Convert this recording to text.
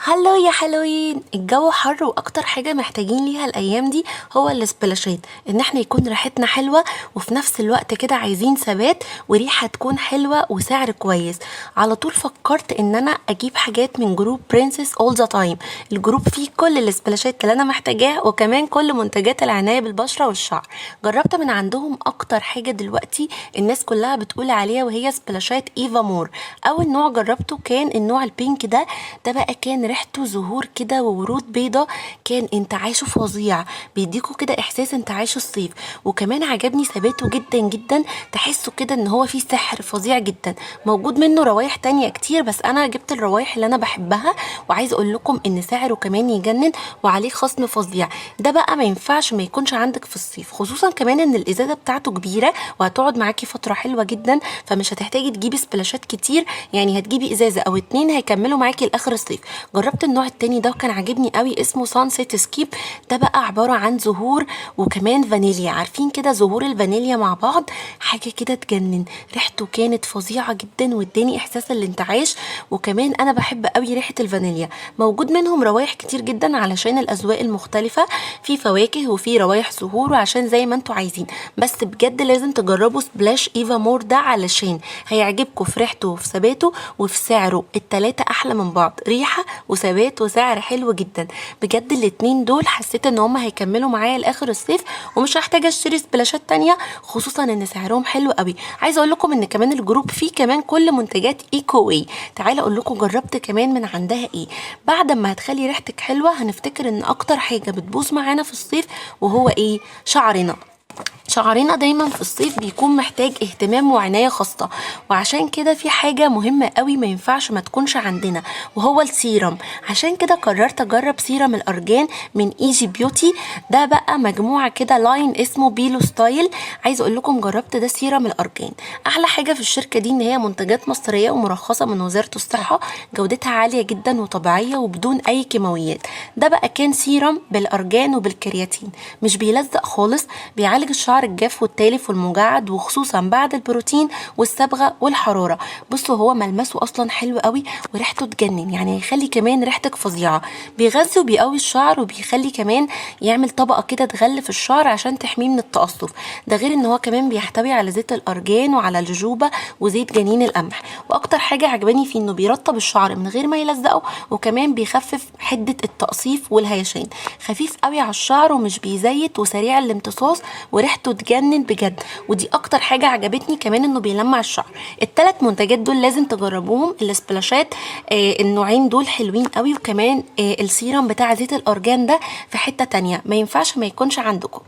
هلو يا حلوين، الجو حر واكتر حاجة محتاجين ليها الايام دي هو السبلاشات، ان احنا يكون ريحتنا حلوة وفي نفس الوقت كده عايزين ثبات وريحة تكون حلوة وسعر كويس. على طول فكرت ان انا اجيب حاجات من جروب برنسس اول ذا تايم. الجروب فيه كل السبلاشات اللي انا محتاجاها وكمان كل منتجات العناية بالبشرة والشعر. جربت من عندهم اكتر حاجة دلوقتي الناس كلها بتقول عليها وهي سبلاشات ايفا مور. اول نوع جربته كان النوع البينك ده بقى كان ريحته زهور كده وورود بيضة. كان انتعاشه فظيع، بيديكوا كده احساس انتعاش الصيف، وكمان عجبني ثباته جدا جدا. تحسه كده ان هو فيه سحر فظيع جدا. موجود منه روايح تانية كتير بس انا جبت الروايح اللي انا بحبها، وعايز اقول لكم ان سعره كمان يجنن وعليه خصم فظيع. ده بقى ما ينفعش ما يكونش عندك في الصيف، خصوصا كمان ان الازازة بتاعته كبيرة وهتقعد معاكي فترة حلوة جدا، فمش هتحتاجي تجيبي سبلاشات كتير، يعني هتجيبي ازازة او اتنين هيكملوا معاكي لاخر الصيف. جربت النوع التاني ده وكان عاجبني قوي، اسمه سانسيت سكيب. ده بقى عبارة عن زهور وكمان فانيليا، عارفين كده زهور الفانيليا مع بعض، حاجة كده تجنن. ريحته كانت فظيعة جدا واداني احساس الانتعاش، وكمان انا بحب قوي ريحة الفانيليا. موجود منهم روايح كتير جدا علشان الاذواق المختلفة، في فواكه وفي روايح زهور، وعشان زي ما انتوا عايزين. بس بجد لازم تجربوا سبلاش ايفا مور ده علشان هيعجبكم في ريحته وفي ثباته وفي سعره. التلاتة احلى من بعض، ريحة وثبات وسعر حلو جدا. بجد الاتنين دول حسيت ان هما هيكملوا معايا لاخر الصيف، ومش هحتاج اشتري سبلاشات تانية، خصوصا ان سعرهم حلو قوي. عايزه اقول لكم ان كمان الجروب فيه كمان كل منتجات ايكو واي. تعالى اقول لكم جربت كمان من عندها ايه. بعد ما هتخلي ريحتك حلوه هنفتكر ان اكتر حاجه بتبوظ معانا في الصيف وهو ايه؟ شعرنا دايما في الصيف بيكون محتاج اهتمام وعناية خاصة، وعشان كده في حاجة مهمة قوي ما ينفعش ما تكونش عندنا، وهو السيرم. عشان كده قررت اجرب سيرم الارجان من ايجي بيوتي. ده بقى مجموعة كده لاين اسمه بيلو ستايل. عايز اقول لكم جربت ده سيرم الارجان. احلى حاجة في الشركة دي ان هي منتجات مصرية ومرخصة من وزارة الصحة، جودتها عالية جدا وطبيعية وبدون اي كيماويات. ده بقى كان سيرم بالارجان وبالكرياتين، مش بيلزق خالص، بيعالج الشعر الجاف والتالف والمجعد، وخصوصا بعد البروتين والصبغه والحراره. بصوا هو ملمسه اصلا حلو قوي وريحته تجنن، يعني هيخلي كمان ريحتك فظيعه. بيغذي وبيقوي الشعر وبيخلي كمان يعمل طبقه كده تغلف الشعر عشان تحميه من التقصف. ده غير ان هو كمان بيحتوي على زيت الارجان وعلى الجوجوبا وزيت جنين القمح. واكتر حاجه عجباني فيه انه بيرطب الشعر من غير ما يلزقه، وكمان بيخفف حده التقصيف والهيشان. خفيف قوي على الشعر ومش بيزيت وسريع الامتصاص وريحته تجنن بجد. ودي اكتر حاجه عجبتني، كمان انه بيلمع الشعر. الثلاث منتجات دول لازم تجربوهم. السبلاشات النوعين دول حلوين قوي، وكمان السيرم بتاع زيت الارجان ده في حته تانية ما ينفعش ما يكونش عندكم.